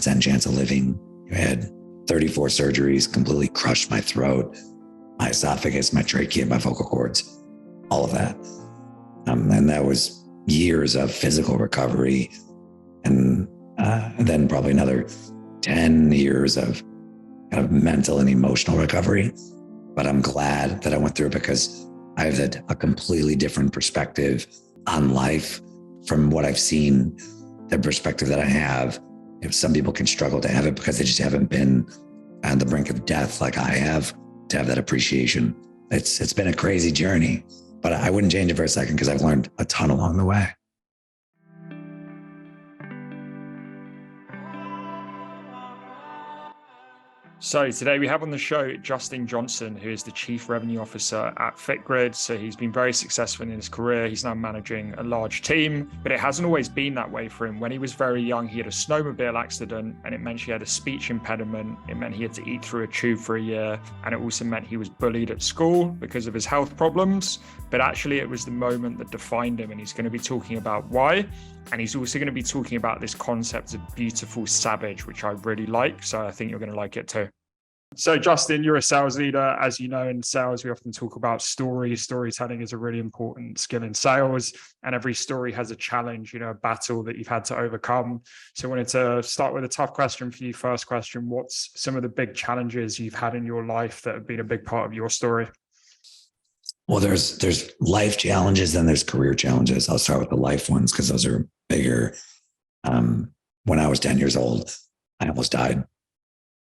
10 chance of living. I had 34 surgeries, completely crushed my throat, my esophagus, my trachea, my vocal cords, all of that. And that was years of physical recovery. And then probably another 10 years of kind of mental and emotional recovery. But I'm glad that I went through it because I've had a completely different perspective on life from what I've seen, the perspective that I have. If some people can struggle to have it because they just haven't been on the brink of death like I have, to have that appreciation. It's been a crazy journey, but I wouldn't change it for a second because I've learned a ton along the way. So today we have on the show Justin Johnson, who is the Chief Revenue Officer at FitGrid. So he's been very successful in his career. He's now managing a large team, but it hasn't always been that way for him. When he was very young, he had a snowmobile accident and it meant he had a speech impediment. It meant he had to eat through a tube for a year. And it also meant he was bullied at school because of his health problems. But actually it was the moment that defined him, and he's going to be talking about why. And he's also going to be talking about this concept of beautiful savage, which I really like. So I think you're going to like it too. So Justin, you're a sales leader. As you know, in sales, we often talk about stories. Storytelling is a really important skill in sales, and every story has a challenge, a battle that you've had to overcome. So I wanted to start with a tough question for you. First question, what's some of the big challenges you've had in your life that have been a big part of your story? Well, there's life challenges, then there's career challenges. I'll start with the life ones because those are bigger. When I was 10 years old, I almost died.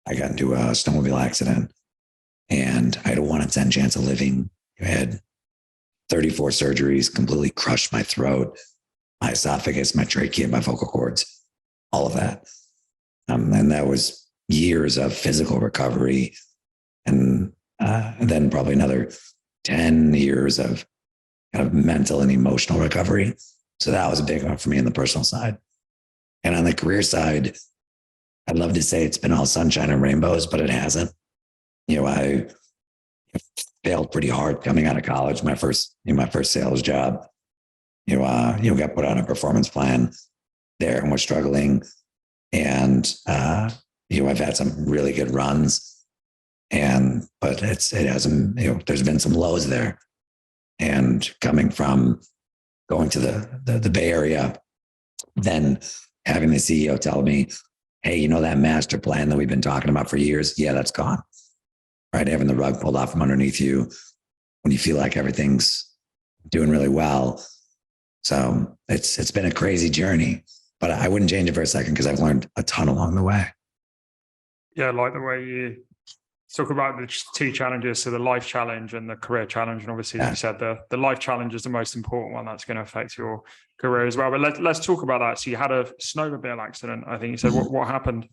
I got into a snowmobile accident and I had a 1 in 10 chance of living. I had 34 surgeries, completely crushed my throat, my esophagus, my trachea, my vocal cords, all of that. And that was years of physical recovery. And then probably another 10 years of kind of mental and emotional recovery. So that was a big one for me on the personal side. And on the career side, I'd love to say it's been all sunshine and rainbows, but it hasn't. I failed pretty hard coming out of college. My first sales job, got put on a performance plan there and we're struggling. And, I've had some really good runs but it hasn't, there's been some lows there. And coming from going to the Bay Area, then having the CEO tell me, hey, that master plan that we've been talking about for years, yeah, that's gone. Right? Having the rug pulled out from underneath you when you feel like everything's doing really well. So it's been a crazy journey, but I wouldn't change it for a second because I've learned a ton along the way. Yeah, I like the way you talk about the two challenges, so the life challenge and the career challenge. And obviously, as you said, the life challenge is the most important one. That's going to affect your career as well. But let's talk about that. So you had a snowmobile accident. I think you said, what happened?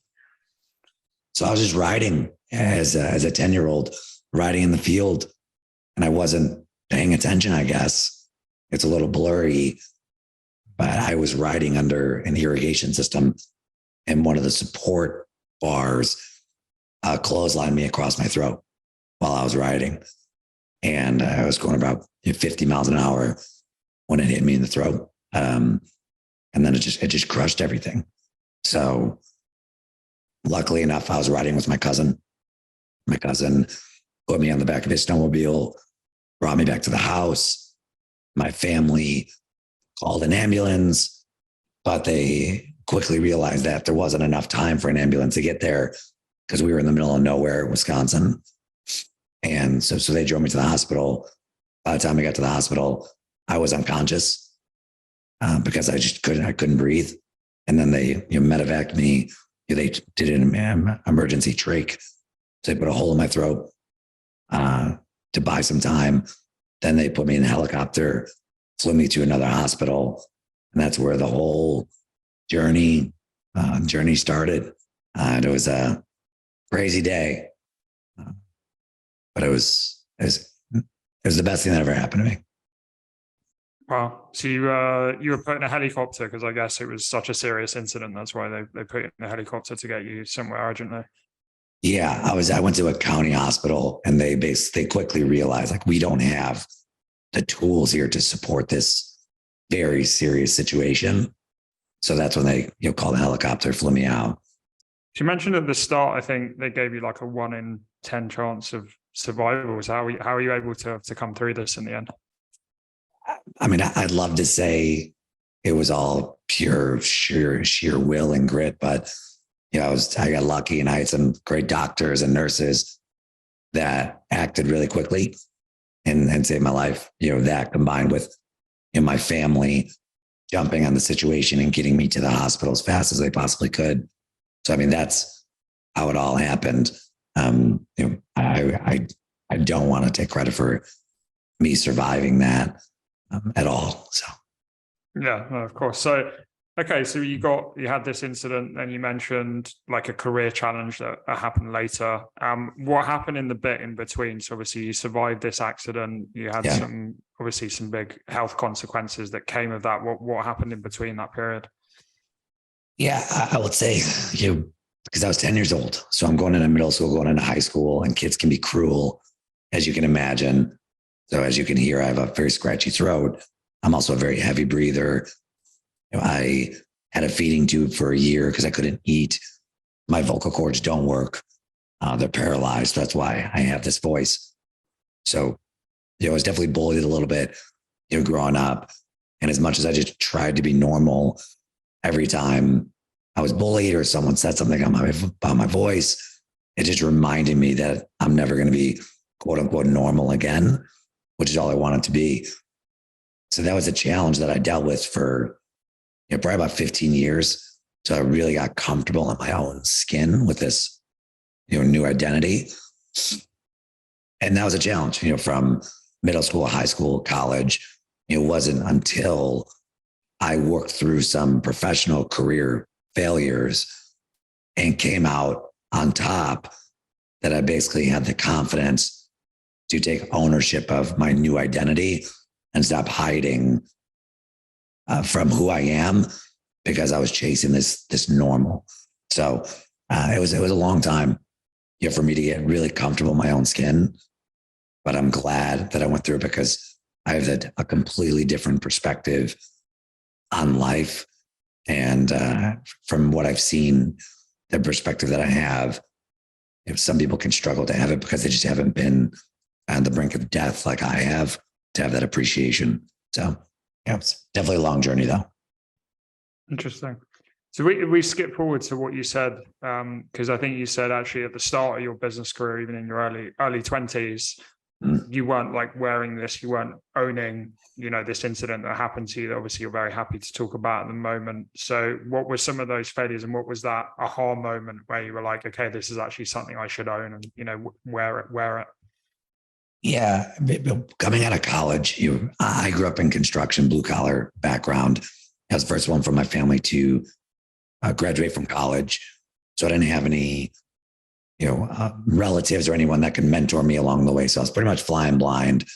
So I was just riding as a 10-year-old, riding in the field, and I wasn't paying attention, I guess. It's a little blurry, but I was riding under an irrigation system, and one of the support bars clotheslined me across my throat while I was riding. And I was going about 50 miles an hour when it hit me in the throat. And then it just crushed everything. So luckily enough, I was riding with my cousin. My cousin put me on the back of his snowmobile, brought me back to the house. My family called an ambulance, but they quickly realized that there wasn't enough time for an ambulance to get there because we were in the middle of nowhere, Wisconsin. And so they drove me to the hospital. By the time I got to the hospital, I was unconscious because I couldn't breathe. And then they medevaced me. They did an emergency trach. So they put a hole in my throat to buy some time. Then they put me in a helicopter, flew me to another hospital. And that's where the whole journey started. And it was a crazy day, but it was the best thing that ever happened to me. Wow. So you were put in a helicopter because I guess it was such a serious incident. That's why they put you in a helicopter to get you somewhere urgently. Yeah, I went to a county hospital and they quickly realized we don't have the tools here to support this very serious situation. So that's when they called the helicopter, flew me out. So you mentioned at the start, I think they gave you like a 1 in 10 chance of survival. So how are you able to come through this in the end? I mean, I'd love to say it was all pure, sheer will and grit, but I got lucky and I had some great doctors and nurses that acted really quickly and saved my life. That combined with my family jumping on the situation and getting me to the hospital as fast as they possibly could. So, I mean, that's how it all happened. I don't want to take credit for me surviving that at all. So, yeah, no, of course. So, okay, so you had this incident, and you mentioned like a career challenge that happened later. What happened in the bit in between? So, obviously, you survived this accident. You had some big health consequences that came of that. What happened in between that period? Yeah, I would say, because I was 10 years old. So I'm going into middle school, going into high school, and kids can be cruel, as you can imagine. So as you can hear, I have a very scratchy throat. I'm also a very heavy breather. I had a feeding tube for a year because I couldn't eat. My vocal cords don't work. They're paralyzed. That's why I have this voice. So, I was definitely bullied a little bit, growing up. And as much as I just tried to be normal, every time I was bullied or someone said something about my voice, it just reminded me that I'm never going to be quote unquote normal again, which is all I wanted to be. So that was a challenge that I dealt with for probably about 15 years. So I really got comfortable in my own skin with this, new identity. And that was a challenge, from middle school, high school, college. It wasn't until I worked through some professional career failures and came out on top that I basically had the confidence to take ownership of my new identity and stop hiding from who I am, because I was chasing this normal. So it was a long time, for me to get really comfortable in my own skin. But I'm glad that I went through it, because I have a completely different perspective on life. And from what I've seen, the perspective that I have, some people can struggle to have it because they just haven't been on the brink of death like I have, to have that appreciation. So it's definitely a long journey though. Interesting. So we skip forward to what you said, because I think you said actually at the start of your business career, even in your early 20s, you weren't like wearing this, you weren't owning, this incident that happened to you that obviously you're very happy to talk about at the moment. So what were some of those failures, and what was that aha moment where you were like, okay, this is actually something I should own and, wear it? Yeah. Coming out of college, I grew up in construction, blue collar background. I was the first one from my family to graduate from college. So I didn't have any, relatives or anyone that could mentor me along the way. So I was pretty much flying blind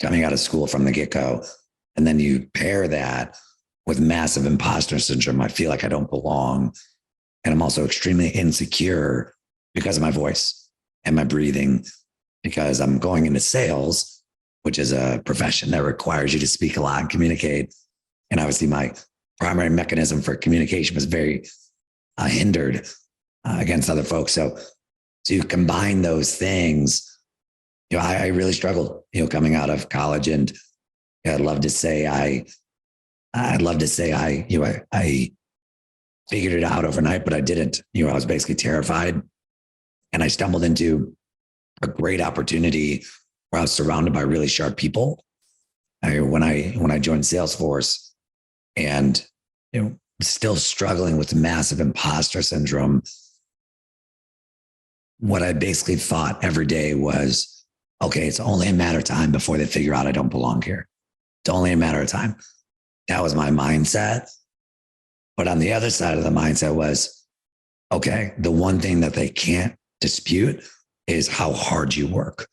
coming out of school from the get-go. And then you pair that with massive imposter syndrome. I feel like I don't belong. And I'm also extremely insecure because of my voice and my breathing, because I'm going into sales, which is a profession that requires you to speak a lot and communicate. And obviously my primary mechanism for communication was very hindered against other folks. So you combine those things, I really struggled, coming out of college. And I'd love to say I figured it out overnight, but I didn't. I was basically terrified. And I stumbled into a great opportunity where I was surrounded by really sharp people. When I joined Salesforce, and still struggling with massive imposter syndrome, what I basically thought every day was, okay, it's only a matter of time before they figure out I don't belong here. It's only a matter of time. That was my mindset. But on the other side of the mindset was, okay, the one thing that they can't dispute is how hard you work.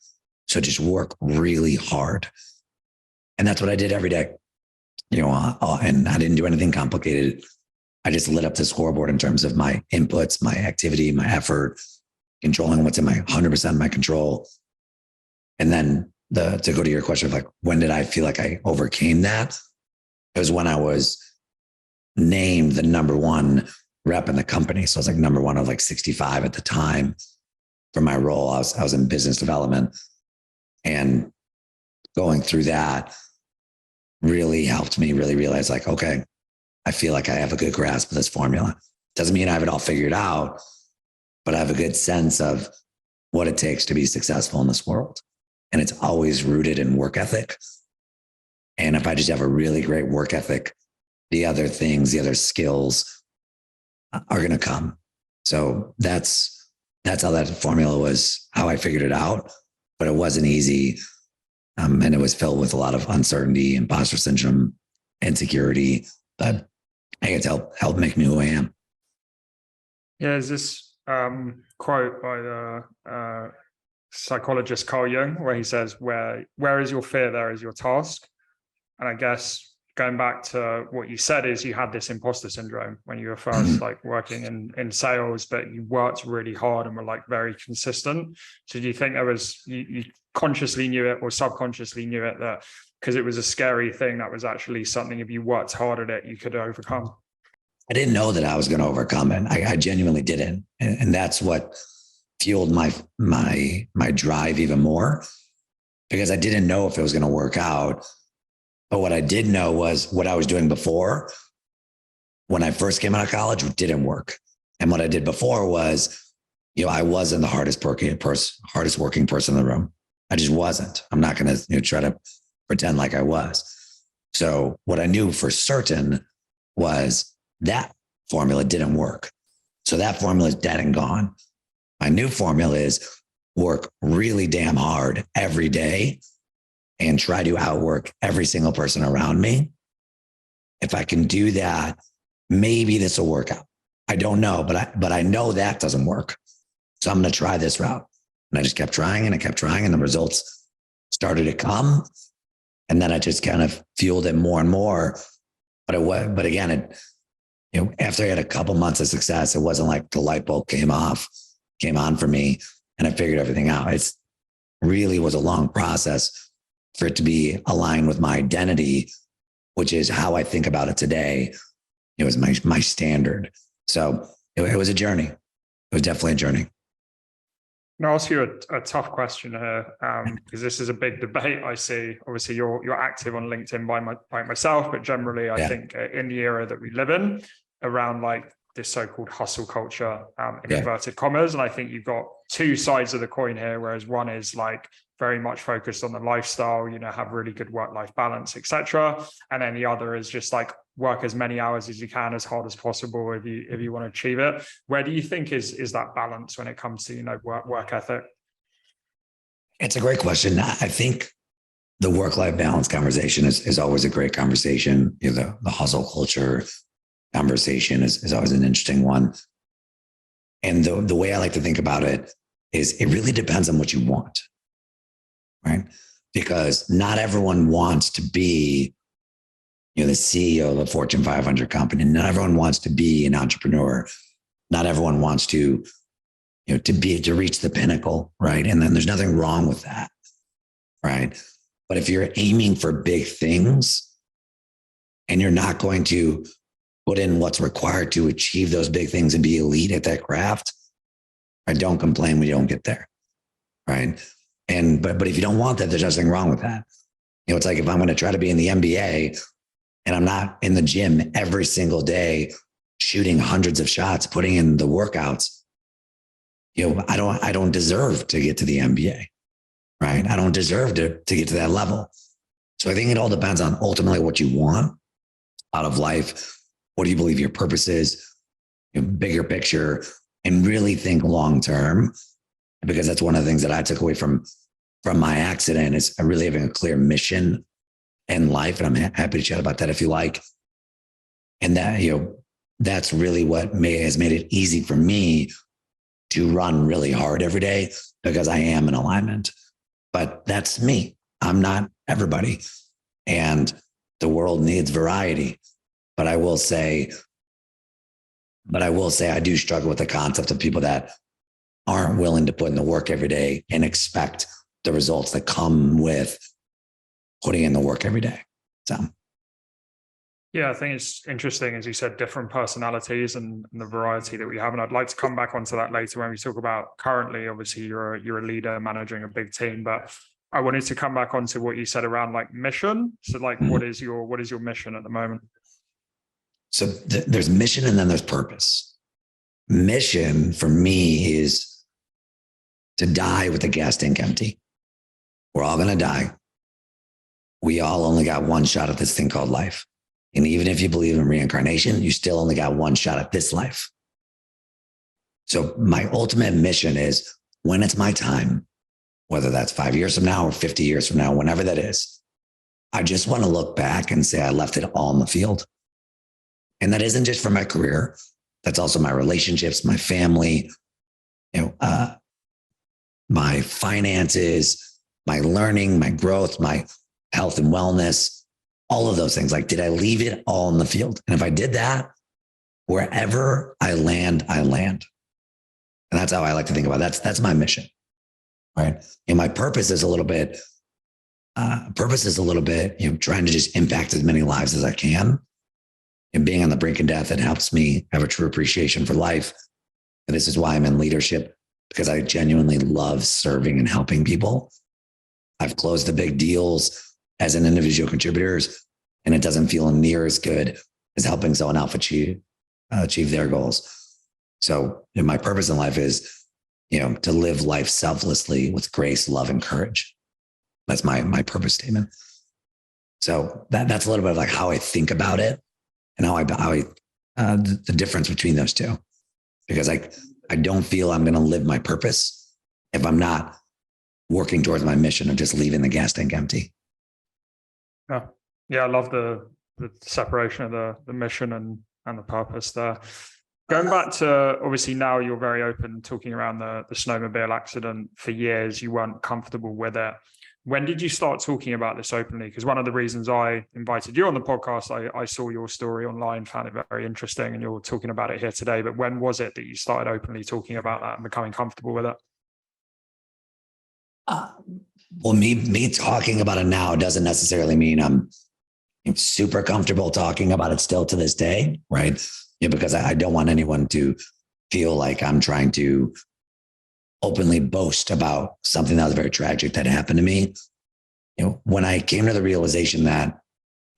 So just work really hard. And that's what I did every day. And I didn't do anything complicated. I just lit up the scoreboard in terms of my inputs, my activity, my effort, controlling what's in my 100% of my control. And then to go to your question of like, when did I feel like I overcame that? It was when I was named the #1 rep in the company. So I was like number one of like 65 at the time for my role. I was in business development, and going through that really helped me really realize like, okay, I feel like I have a good grasp of this formula. Doesn't mean I have it all figured out, but I have a good sense of what it takes to be successful in this world. And it's always rooted in work ethic. And if I just have a really great work ethic, the other things, the other skills are going to come. So that's how that formula was, how I figured it out. But it wasn't easy. And it was filled with a lot of uncertainty, imposter syndrome, insecurity. But I think it's helped make me who I am. Yeah, there's this quote by the psychologist Carl Jung where he says, where is your fear, there is your task. And I guess going back to what you said is you had this imposter syndrome when you were first like working in sales, but you worked really hard and were like very consistent. So do you think there was, you consciously knew it or subconsciously knew it, that because it was a scary thing, that was actually something, if you worked hard at it, you could overcome? I didn't know that I was going to overcome it. I genuinely didn't. And that's what fueled my drive even more, because I didn't know if it was going to work out. But what I did know was what I was doing before when I first came out of college didn't work. And what I did before was, I wasn't the hardest working person in the room. I just wasn't. I'm not going to try to pretend like I was. So what I knew for certain was that formula didn't work. So that formula is dead and gone. My new formula is work really damn hard every day and try to outwork every single person around me. If I can do that, maybe this will work out. I don't know, but I know that doesn't work. So I'm going to try this route. And I just kept trying and I kept trying, and the results started to come. And then I just kind of fueled it more and more. But again, after I had a couple months of success, it wasn't like the light bulb came on for me and I figured everything out. It's really was a long process for it to be aligned with my identity, which is how I think about it today. It was my standard. So it was a journey. It was definitely a journey. I'll ask you a tough question here, because this is a big debate I see. Obviously, you're active on LinkedIn by myself, but generally, I think in the era that we live in, around like this so-called hustle culture, in inverted commas, and I think you've got two sides of the coin here. Whereas one is like very much focused on the lifestyle, have really good work-life balance, etc. And then the other is just like work as many hours as you can, as hard as possible, if you want to achieve it. Where do you think is that balance when it comes to work ethic? It's a great question. I think the work-life balance conversation is always a great conversation. The hustle culture conversation is always an interesting one. And the way I like to think about it is it really depends on what you want, right? Because not everyone wants to be the CEO of a Fortune 500 company. Not everyone wants to be an entrepreneur. Not everyone wants to reach the pinnacle, right? And then there's nothing wrong with that, right? But if you're aiming for big things and you're not going to put in what's required to achieve those big things and be elite at that craft, I don't complain when you don't get there, right? But if you don't want that, there's nothing wrong with that. It's like if I'm going to try to be in the NBA and I'm not in the gym every single day, shooting hundreds of shots, putting in the workouts, I don't deserve to get to the NBA, right? I don't deserve to get to that level. So I think it all depends on ultimately what you want out of life. What do you believe your purpose is? Bigger picture, and really think long-term, because that's one of the things that I took away from my accident is really having a clear mission in life. And I'm happy to chat about that if you like. And that, that's really what has made it easy for me to run really hard every day, because I am in alignment. But that's me. I'm not everybody. And the world needs variety. But I will say I do struggle with the concept of people that aren't willing to put in the work every day and expect the results that come with putting in the work every day. So. Yeah, I think it's interesting, as you said, different personalities and the variety that we have. And I'd like to come back onto that later when we talk about currently, obviously you're a leader managing a big team, but I wanted to come back onto what you said around like mission. So like, Mhm. what is your mission at the moment? So there's mission and then there's purpose. Mission for me is to die with the gas tank empty. We're all going to die. We all only got one shot at this thing called life. And even if you believe in reincarnation, you still only got one shot at this life. So my ultimate mission is when it's my time, whether that's 5 years from now or 50 years from now, whenever that is, I just want to look back and say I left it all in the field. And that isn't just for my career. That's also my relationships, my family, my finances, my learning, my growth, my health and wellness, all of those things. Like, did I leave it all in the field? And if I did that, wherever I land, I land. And that's how I like to think about it. That's my mission, right? And my purpose is a little bit, trying to just impact as many lives as I can. And being on the brink of death, it helps me have a true appreciation for life. And this is why I'm in leadership, because I genuinely love serving and helping people. I've closed the big deals as an individual contributor, and it doesn't feel near as good as helping someone else achieve their goals. So my purpose in life is, to live life selflessly with grace, love, and courage. That's my purpose statement. So that's a little bit of like how I think about it and how I the difference between those two, because I don't feel I'm going to live my purpose if I'm not working towards my mission of just leaving the gas tank empty. Yeah, I love the separation of the mission and the purpose there. Going back to, obviously now you're very open talking around the snowmobile accident. For years, you weren't comfortable with it. When did you start talking about this openly? Because one of the reasons I invited you on the podcast, I saw your story online, found it very interesting, and you're talking about it here today. But when was it that you started openly talking about that and becoming comfortable with it? Well, me talking about it now doesn't necessarily mean I'm super comfortable talking about it still to this day, right? Because I don't want anyone to feel like I'm trying to openly boast about something that was very tragic that happened to me. When I came to the realization that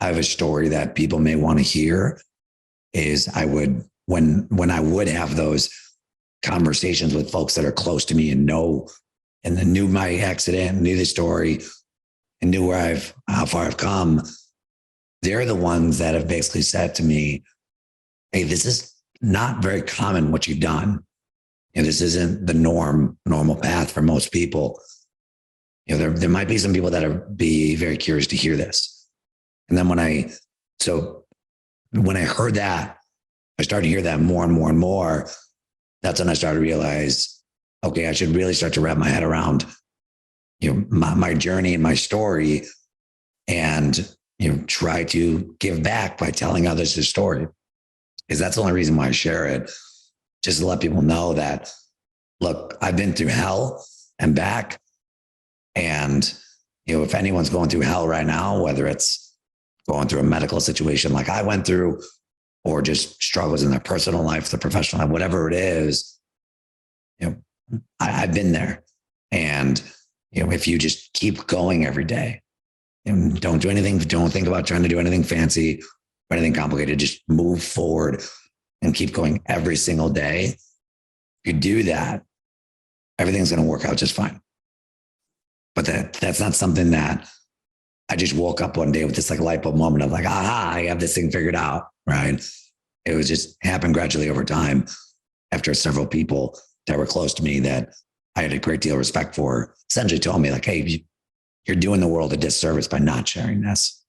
I have a story that people may want to hear, is when I would have those conversations with folks that are close to me and knew my accident, knew the story, and knew how far I've come, they're the ones that have basically said to me, hey, this is not very common what you've done. This isn't the normal path for most people. There might be some people that be very curious to hear this. And then when I heard that, I started to hear that more and more and more. That's when I started to realize, okay, I should really start to wrap my head around, my journey and my story, and, try to give back by telling others the story. Because that's the only reason why I share it, just to let people know that, look, I've been through hell and back. And, if anyone's going through hell right now, whether it's going through a medical situation like I went through, or just struggles in their personal life, their professional life, whatever it is, I've been there. And, if you just keep going every day and don't do anything, don't think about trying to do anything fancy or anything complicated, just move forward and keep going every single day. If you do that, everything's going to work out just fine. But that's not something that I just woke up one day with this like light bulb moment of like, aha, I have this thing figured out, right? It was just happened gradually over time after several people that were close to me that I had a great deal of respect for essentially told me like, hey, you're doing the world a disservice by not sharing this.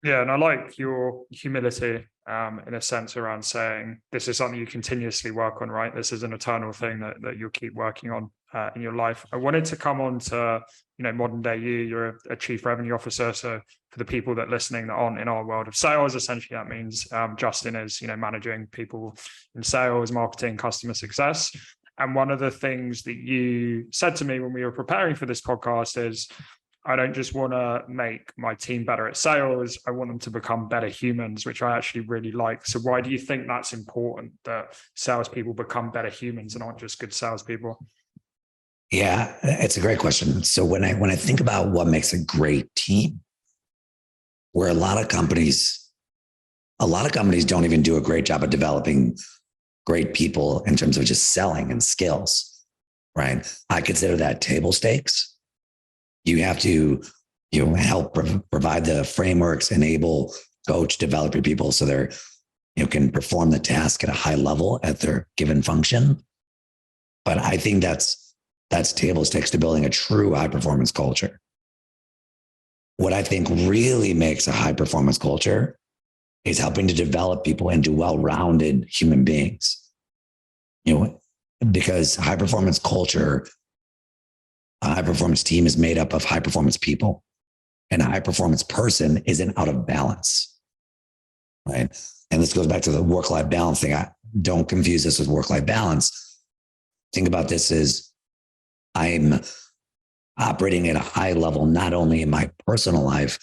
Yeah, and I like your humility in a sense around saying this is something you continuously work on, right? This is an eternal thing that you'll keep working on in your life. I wanted to come on to, modern day you're a chief revenue officer. So for the people that are listening that aren't in our world of sales, essentially that means Justin is, managing people in sales, marketing, customer success. And one of the things that you said to me when we were preparing for this podcast is, I don't just want to make my team better at sales. I want them to become better humans, which I actually really like. So why do you think that's important, that salespeople become better humans and aren't just good salespeople? Yeah, it's a great question. So when I think about what makes a great team, where a lot of companies don't even do a great job of developing great people in terms of just selling and skills, right? I consider that table stakes. You have to, help provide the frameworks, enable, coach, develop your people so they're, can perform the task at a high level at their given function. But I think that's table stakes to building a true high performance culture. What I think really makes a high performance culture is helping to develop people into well-rounded human beings. Because high performance culture, a high performance team is made up of high performance people, and a high performance person isn't out of balance, right? And this goes back to the work-life balance thing. Don't confuse this with work-life balance. Think about this as I'm operating at a high level, not only in my personal life,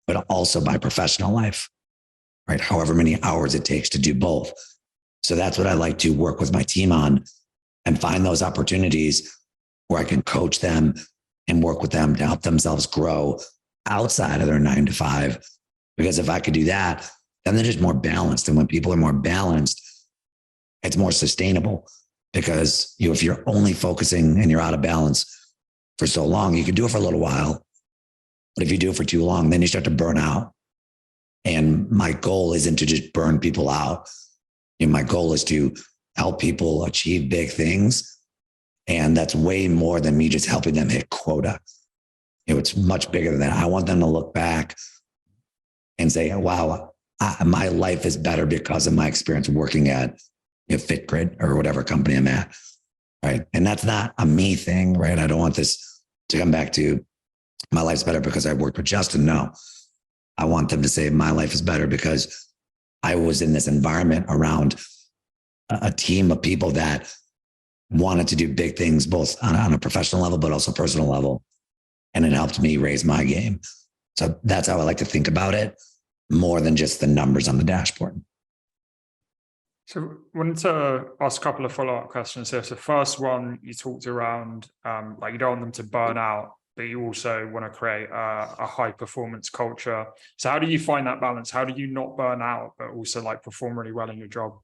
but also my professional life, right? However many hours it takes to do both. So that's what I like to work with my team on and find those opportunities where I can coach them and work with them to help themselves grow outside of their 9 to 5. Because if I could do that, then they're just more balanced. And when people are more balanced, it's more sustainable. Because if you're only focusing and you're out of balance for so long, you can do it for a little while. But if you do it for too long, then you start to burn out. And my goal isn't to just burn people out. My goal is to help people achieve big things. And that's way more than me just helping them hit quota. It's much bigger than that. I want them to look back and say, wow, my life is better because of my experience working at FitGrid or whatever company I'm at. Right. And that's not a me thing, right? I don't want this to come back to my life's better because I worked with Justin. No, I want them to say my life is better because I was in this environment around a team of people that wanted to do big things, both on a professional level, but also personal level. And it helped me raise my game. So that's how I like to think about it, more than just the numbers on the dashboard. So I wanted to ask a couple of follow-up questions here. So first one, you talked around like you don't want them to burn out, but you also want to create a high performance culture. So how do you find that balance? How do you not burn out, but also like perform really well in your job?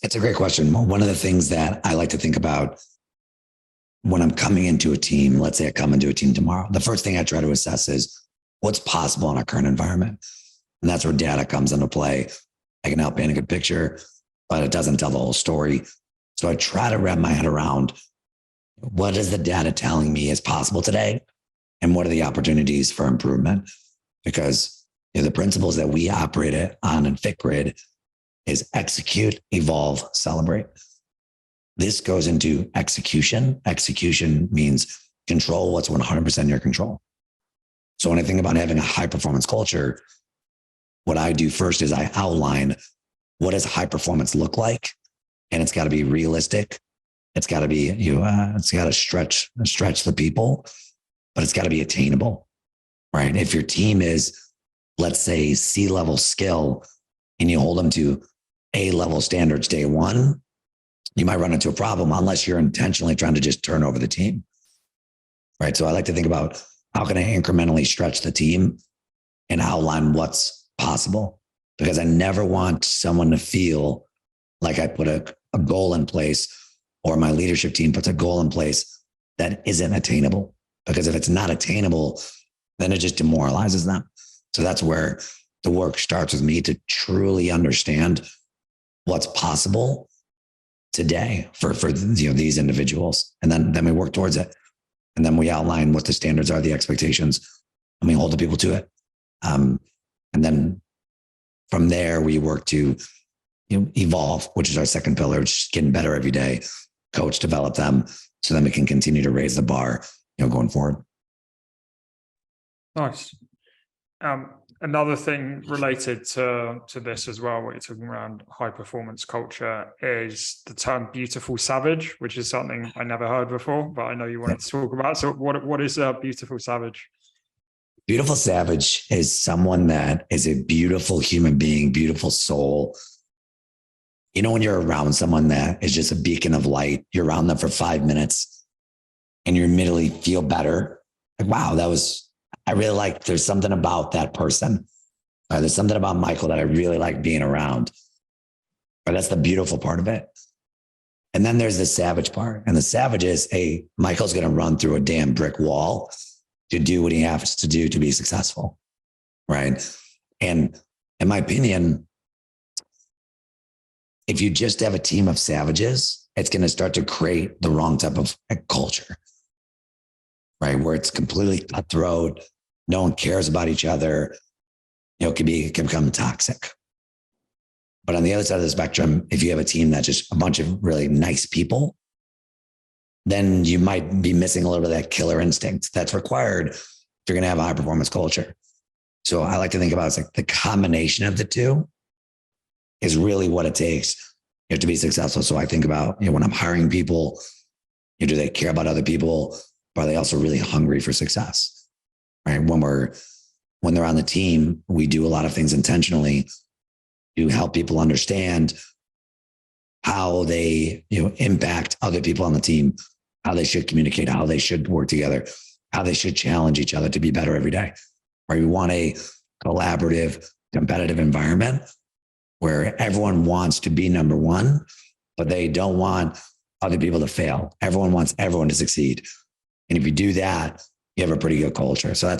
It's a great question. One of the things that I like to think about when I'm coming into a team, let's say I come into a team tomorrow, the first thing I try to assess is what's possible in our current environment. And that's where data comes into play. I can help paint a good picture, but it doesn't tell the whole story. So I try to wrap my head around what is the data telling me is possible today, and what are the opportunities for improvement? Because the principles that we operate on in FitGrid is execute, evolve, celebrate. This goes into execution. Execution means control what's 100% in your control. So when I think about having a high performance culture, what I do first is I outline what does high performance look like, and it's got to be realistic. It's got to be it's got to stretch the people, but it's got to be attainable, right? If your team is, let's say, C-level skill, and you hold them to A-level standards day one, you might run into a problem unless you're intentionally trying to just turn over the team, right? So I like to think about how can I incrementally stretch the team and outline what's possible, because I never want someone to feel like I put a goal in place, or my leadership team puts a goal in place that isn't attainable. Because if it's not attainable, then it just demoralizes them. So that's where the work starts with me to truly understand what's possible today for these individuals. And then we work towards it. And then we outline what the standards are, the expectations, and we hold the people to it. And then from there, we work to evolve, which is our second pillar, just getting better every day, coach, develop them, so then we can continue to raise the bar, going forward. Nice. Another thing related to this as well, what you're talking around high performance culture, is the term beautiful savage, which is something I never heard before, but I know you wanted to talk about. So what is a beautiful savage? Beautiful savage is someone that is a beautiful human being, beautiful soul. You know, when you're around someone that is just a beacon of light, you're around them for 5 minutes and you immediately feel better. Like, wow, I really like, there's something about that person. There's something about Michael that I really like being around. But that's the beautiful part of it. And then there's the savage part. And the savage is, hey, Michael's going to run through a damn brick wall to do what he has to do to be successful. Right. And in my opinion, if you just have a team of savages, it's going to start to create the wrong type of culture, right? Where it's completely cutthroat. No one cares about each other. You know, it can become toxic. But on the other side of the spectrum, if you have a team that's just a bunch of really nice people, then you might be missing a little bit of that killer instinct that's required if you're going to have a high performance culture. So I like to think about it's like the combination of the two is really what it takes, you know, to be successful. So I think about, you know, when I'm hiring people, you know, do they care about other people? But are they also really hungry for success? Right? When they're on the team, we do a lot of things intentionally to help people understand how they, you know, impact other people on the team, how they should communicate, how they should work together, how they should challenge each other to be better every day. Right? We want a collaborative, competitive environment where everyone wants to be number one, but they don't want other people to fail. Everyone wants everyone to succeed. And if you do that, you have a pretty good culture. So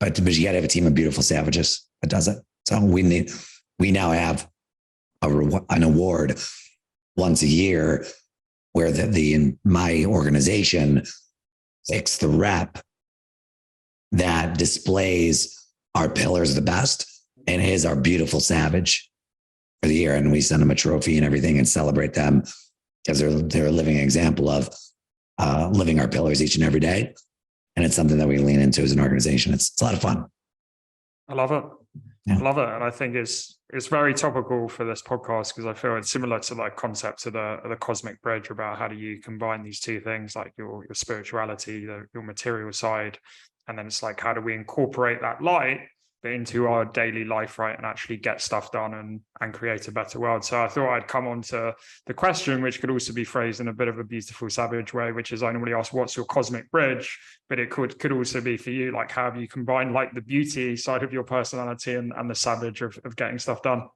but you got to have a team of beautiful savages that does it. So we now have an award once a year where my organization picks the rep that displays our pillars the best and is our beautiful savage for the year. And we send them a trophy and everything and celebrate them because they're a living example of living our pillars each and every day. And it's something that we lean into as an organization. It's a lot of fun. I love it. Yeah. I love it. And I think it's very topical for this podcast because I feel it's similar to like concepts of the cosmic bridge about how do you combine these two things, like your spirituality, your material side. And then it's like, how do we incorporate that light into our daily life, right, and actually get stuff done and create a better world. So I thought I'd come on to the question, which could also be phrased in a bit of a beautiful savage way, which is I normally ask, what's your cosmic bridge? But it could also be for you, like, how have you combined like the beauty side of your personality and the savage of getting stuff done?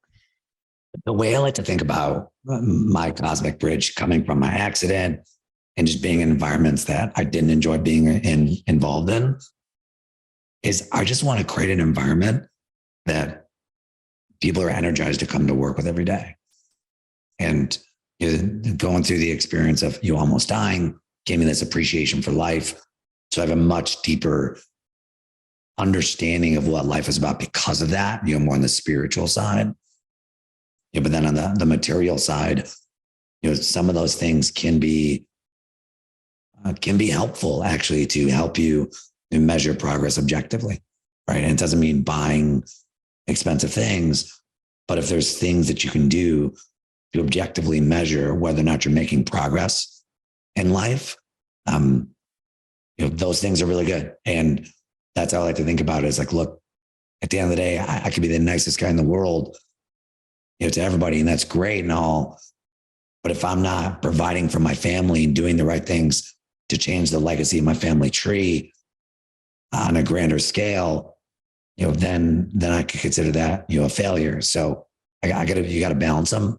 The way I like to think about my cosmic bridge coming from my accident and just being in environments that I didn't enjoy being involved in is I just want to create an environment that people are energized to come to work with every day. And going through the experience of you almost dying gave me this appreciation for life. So I have a much deeper understanding of what life is about because of that, more on the spiritual side. But then on the material side, some of those things can be helpful actually to help you measure progress objectively, right? And it doesn't mean buying expensive things, but if there's things that you can do to objectively measure whether or not you're making progress in life, those things are really good. And that's how I like to think about it. Is like, look, at the end of the day, I could be the nicest guy in the world, to everybody, and that's great and all. But if I'm not providing for my family and doing the right things to change the legacy of my family tree on a grander scale, then I could consider that, a failure. So you got to balance them.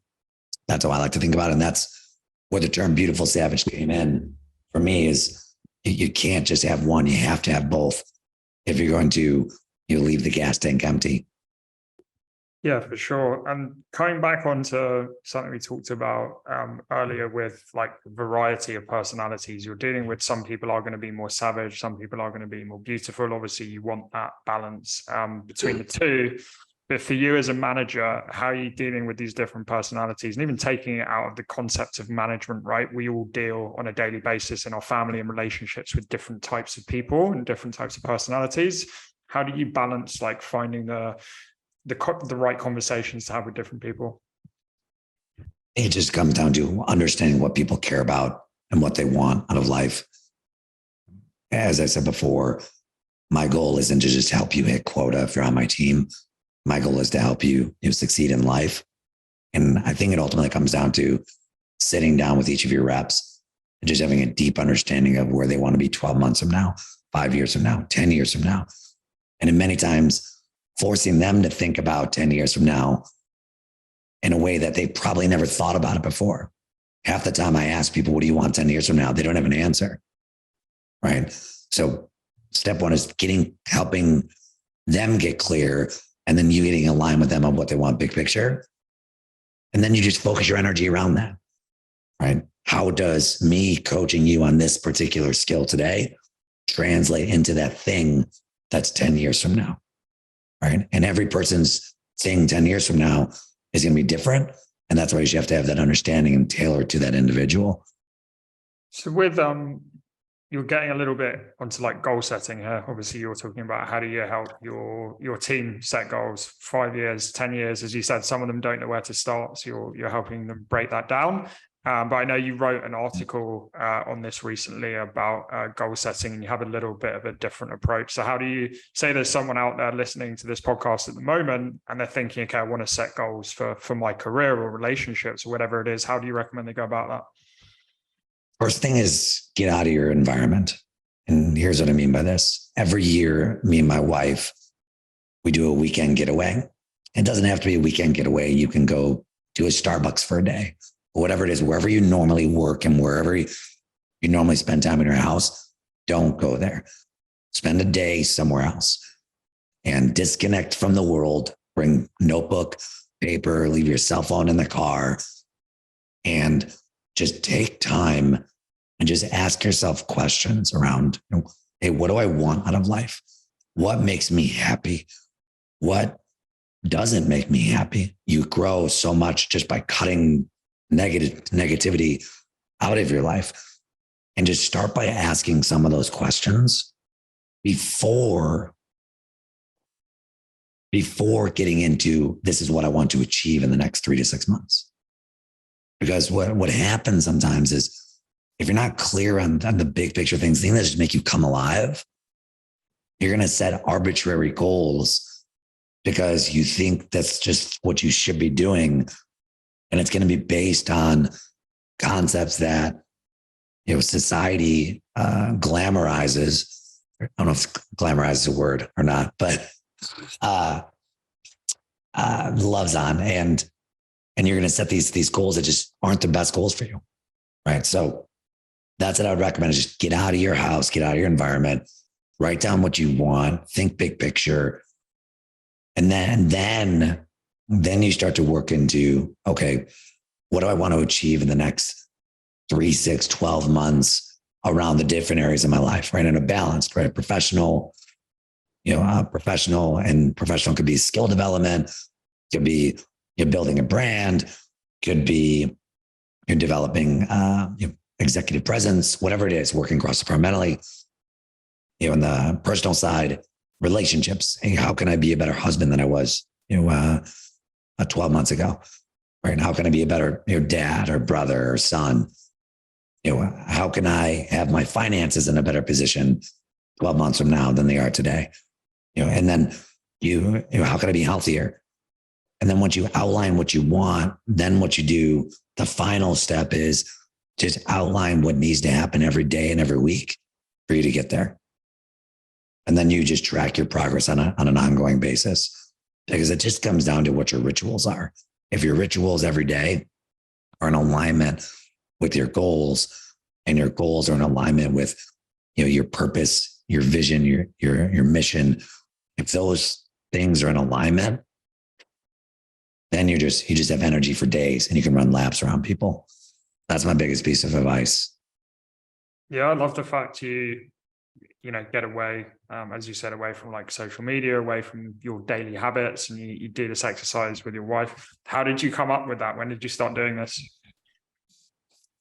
That's how I like to think about it. And that's where the term beautiful savage came in for me. Is you can't just have one, you have to have both if you're going to leave the gas tank empty. Yeah, for sure. And coming back onto something we talked about earlier with like variety of personalities, you're dealing with some people are going to be more savage, some people are going to be more beautiful. Obviously, you want that balance between the two. But for you as a manager, how are you dealing with these different personalities and even taking it out of the concept of management, right? We all deal on a daily basis in our family and relationships with different types of people and different types of personalities. How do you balance like finding the right conversations to have with different people? It just comes down to understanding what people care about and what they want out of life. As I said before, my goal isn't to just help you hit quota if you're on my team. My goal is to help you succeed in life. And I think it ultimately comes down to sitting down with each of your reps and just having a deep understanding of where they want to be 12 months from now, 5 years from now, 10 years from now. And in many times, forcing them to think about 10 years from now in a way that they probably never thought about it before. Half the time I ask people, what do you want 10 years from now? They don't have an answer, right? So step one is helping them get clear, and then you getting aligned with them on what they want big picture. And then you just focus your energy around that, right? How does me coaching you on this particular skill today translate into that thing that's 10 years from now, right? And every person's thing 10 years from now is going to be different. And that's why you have to have that understanding and tailor to that individual. So with, you're getting a little bit onto like goal setting here. Obviously you're talking about how do you help your team set goals, 5 years, 10 years, as you said, some of them don't know where to start. So you're helping them break that down. But I know you wrote an article on this recently about goal setting, and you have a little bit of a different approach. So how do you say there's someone out there listening to this podcast at the moment and they're thinking, okay, I want to set goals for my career or relationships or whatever it is. How do you recommend they go about that? First thing is get out of your environment. And here's what I mean by this. Every year, me and my wife, we do a weekend getaway. It doesn't have to be a weekend getaway. You can go to a Starbucks for a day, or whatever it is, wherever you normally work and wherever you normally spend time in your house, don't go there. Spend a day somewhere else and disconnect from the world. Bring notebook, paper, leave your cell phone in the car, and just take time and just ask yourself questions around, hey, what do I want out of life? What makes me happy? What doesn't make me happy? You grow so much just by cutting negativity out of your life. And just start by asking some of those questions before getting into this is what I want to achieve in the next 3 to 6 months. Because what happens sometimes is if you're not clear on the big picture things that just make you come alive, you're going to set arbitrary goals because you think that's just what you should be doing. And it's going to be based on concepts that, society glamorizes. I don't know if glamorize is a word or not, but loves on. And you're going to set these goals that just aren't the best goals for you, right? So that's what I would recommend is just get out of your house, get out of your environment, write down what you want, think big picture. And then you start to work into, okay, what do I want to achieve in the next 3, 6, 12 months around the different areas of my life, right? In a balanced, right? Professional could be skill development, could be you're building a brand, could be you're developing executive presence, whatever it is, working cross-departmentally, on the personal side, relationships. Hey, how can I be a better husband than I was, 12 months ago, right? How can I be a better dad or brother or son? How can I have my finances in a better position 12 months from now than they are today? And then how can I be healthier? And then once you outline what you want, then what you do, the final step is just outline what needs to happen every day and every week for you to get there. And then you just track your progress on an ongoing basis, because it just comes down to what your rituals are. If your rituals every day are in alignment with your goals, and your goals are in alignment with your purpose, your vision, your mission, if those things are in alignment, then you just have energy for days and you can run laps around people. That's my biggest piece of advice. Yeah, I love the fact you get away, as you said, away from like social media, away from your daily habits, and you do this exercise with your wife. How did you come up with that? When did you start doing this?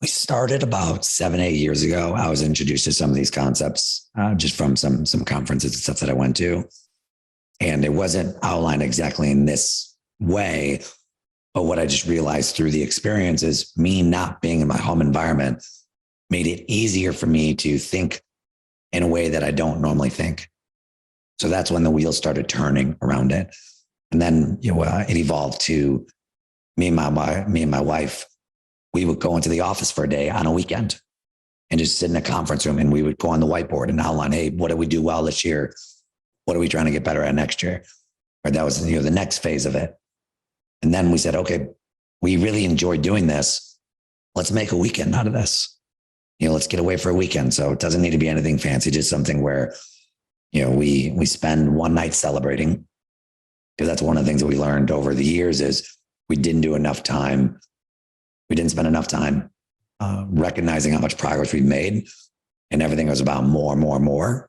We started about 7, 8 years ago. I was introduced to some of these concepts just from some conferences and stuff that I went to. And it wasn't outlined exactly in this way. But what I just realized through the experience is me not being in my home environment made it easier for me to think in a way that I don't normally think. So that's when the wheels started turning around it. And then it evolved to me and my wife, we would go into the office for a day on a weekend and just sit in a conference room, and we would go on the whiteboard and outline, hey, what did we do well this year? What are we trying to get better at next year? Or that was the next phase of it. And then we said, okay, we really enjoy doing this. Let's make a weekend out of this. Let's get away for a weekend. So it doesn't need to be anything fancy, just something where, we spend one night celebrating. Because that's one of the things that we learned over the years is we didn't spend enough time recognizing how much progress we've made, and everything was about more and more and more.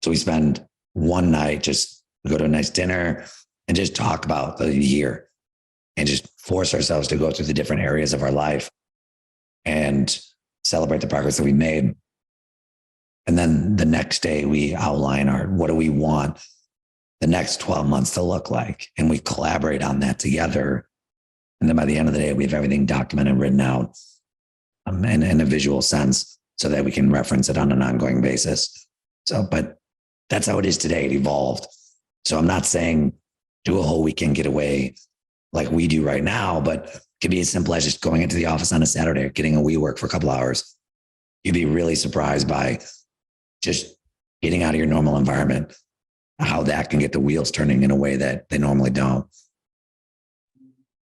So we spend one night, just go to a nice dinner and just talk about the year and just force ourselves to go through the different areas of our life and celebrate the progress that we made. And then the next day we outline what do we want the next 12 months to look like? And we collaborate on that together. And then by the end of the day, we have everything documented, written out in a visual sense so that we can reference it on an ongoing basis. But that's how it is today. It evolved. So I'm not saying do a whole weekend getaway like we do right now, but it could be as simple as just going into the office on a Saturday or getting a WeWork for a couple hours. You'd be really surprised by just getting out of your normal environment, how that can get the wheels turning in a way that they normally don't.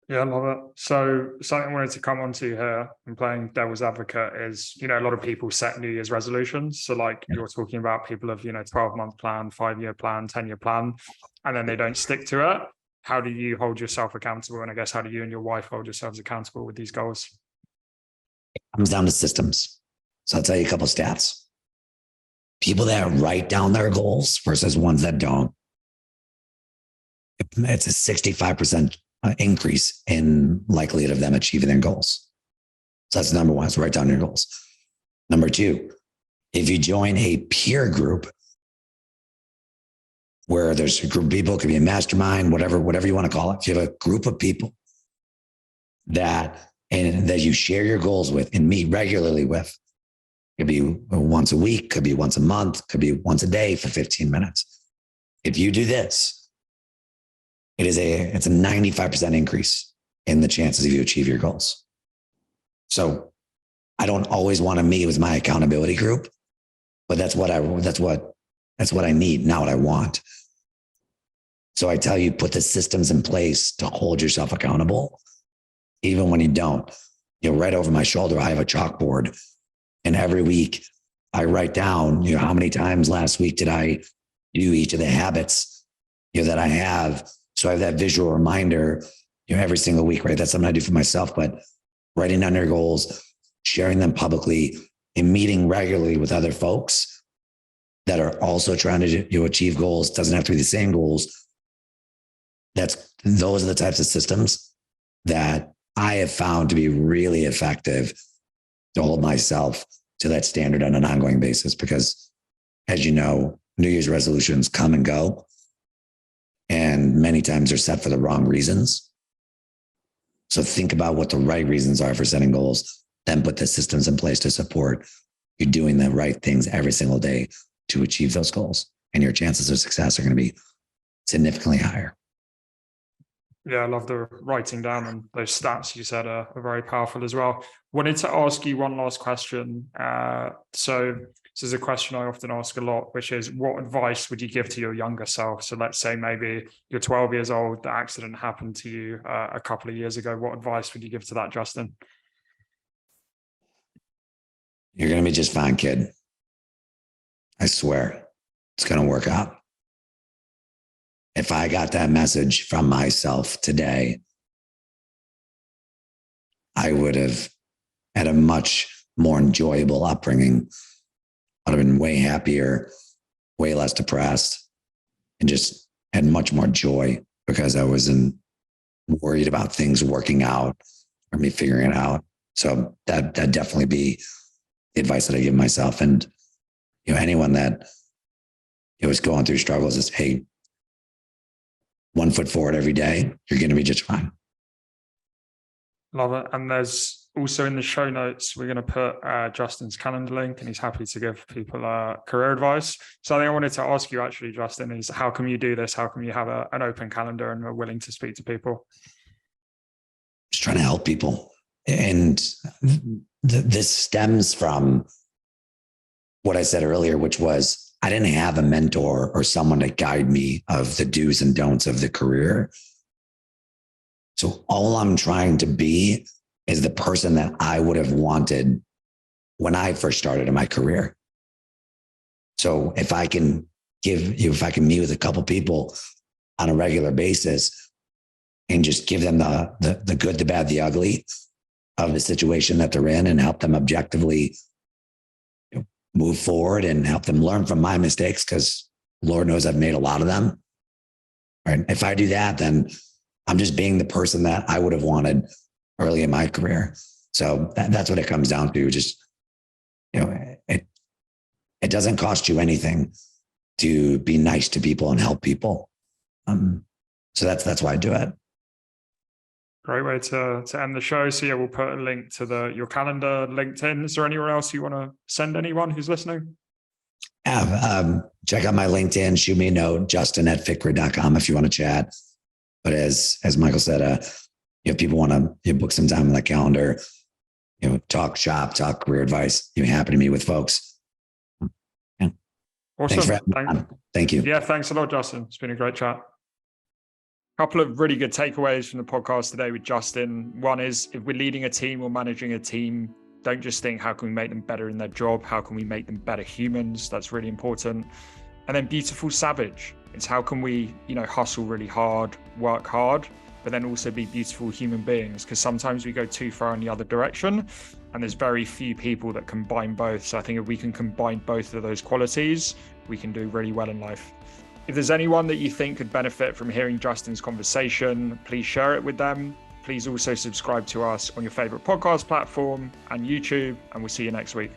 Yeah, I love it. So something I wanted to come onto here and playing devil's advocate is, a lot of people set New Year's resolutions. So like you're talking about people have, 12-month plan, 5-year plan, 10-year plan, and then they don't stick to it. How do you hold yourself accountable? And I guess, how do you and your wife hold yourselves accountable with these goals? It comes down to systems. So I'll tell you a couple of stats. People that write down their goals versus ones that don't, it's a 65% increase in likelihood of them achieving their goals. So that's number one. So write down your goals. Number two, if you join a peer group where there's a group of people, it could be a mastermind, whatever you want to call it. If you have a group of people that you share your goals with and meet regularly with, could be once a week, could be once a month, could be once a day for 15 minutes. If you do this, it's a 95% increase in the chances of you achieve your goals. So I don't always want to meet with my accountability group, but that's what I need, not what I want. So I tell you, put the systems in place to hold yourself accountable, even when you don't. Right over my shoulder, I have a chalkboard. And every week I write down, how many times last week did I do each of the habits, that I have. So I have that visual reminder, every single week, right? That's something I do for myself, but writing down your goals, sharing them publicly, and meeting regularly with other folks that are also trying to achieve goals. Doesn't have to be the same goals. Those are the types of systems that I have found to be really effective to hold myself to that standard on an ongoing basis, because as you know, New Year's resolutions come and go, and many times they're set for the wrong reasons. So think about what the right reasons are for setting goals, then put the systems in place to support you doing the right things every single day to achieve those goals. And your chances of success are going to be significantly higher. Yeah, I love the writing down, and those stats you said are very powerful as well. Wanted to ask you one last question. So this is a question I often ask a lot, which is, what advice would you give to your younger self? So let's say maybe you're 12 years old, the accident happened to you a couple of years ago. What advice would you give to that, Justin? You're going to be just fine, kid. I swear it's going to work out. If I got that message from myself today, I would have had a much more enjoyable upbringing. I'd have been way happier, way less depressed, and just had much more joy because I wasn't worried about things working out or me figuring it out. So that'd definitely be the advice that I give myself. And anyone that is going through struggles is, hey, 1 foot forward every day, you're going to be just fine. Love it. And there's also in the show notes, we're going to put Justin's calendar link, and he's happy to give people career advice. Something I wanted to ask you actually, Justin, is how come you do this? How come you have an open calendar and are willing to speak to people? Just trying to help people. And this stems from what I said earlier, which was I didn't have a mentor or someone to guide me of the do's and don'ts of the career. So all I'm trying to be is the person that I would have wanted when I first started in my career. So if I can meet with a couple people on a regular basis and just give them the good, the bad, the ugly of the situation that they're in and help them objectively move forward and help them learn from my mistakes, because Lord knows I've made a lot of them. Right? If I do that, then I'm just being the person that I would have wanted early in my career. So that's what it comes down to. Just, it doesn't cost you anything to be nice to people and help people. So that's why I do it. Great way to end the show. So yeah, we'll put a link to your calendar, LinkedIn. Is there anywhere else you want to send anyone who's listening? Yeah, check out my LinkedIn, shoot me a note, justin@fitgrid.com if you want to chat. But as Michael said, if people want to book some time on the calendar, talk shop, talk career advice, you're happy to meet with folks. Yeah. Awesome. Thanks for having me on. Thank you. Yeah, thanks a lot, Justin. It's been a great chat. Couple of really good takeaways from the podcast today with Justin. One is, if we're leading a team or managing a team, don't just think, how can we make them better in their job? How can we make them better humans? That's really important. And then beautiful savage. It's how can we, hustle really hard, work hard, but then also be beautiful human beings? Because sometimes we go too far in the other direction, and there's very few people that combine both. So I think if we can combine both of those qualities, we can do really well in life. If there's anyone that you think could benefit from hearing Justin's conversation, please share it with them. Please also subscribe to us on your favorite podcast platform and YouTube, and we'll see you next week.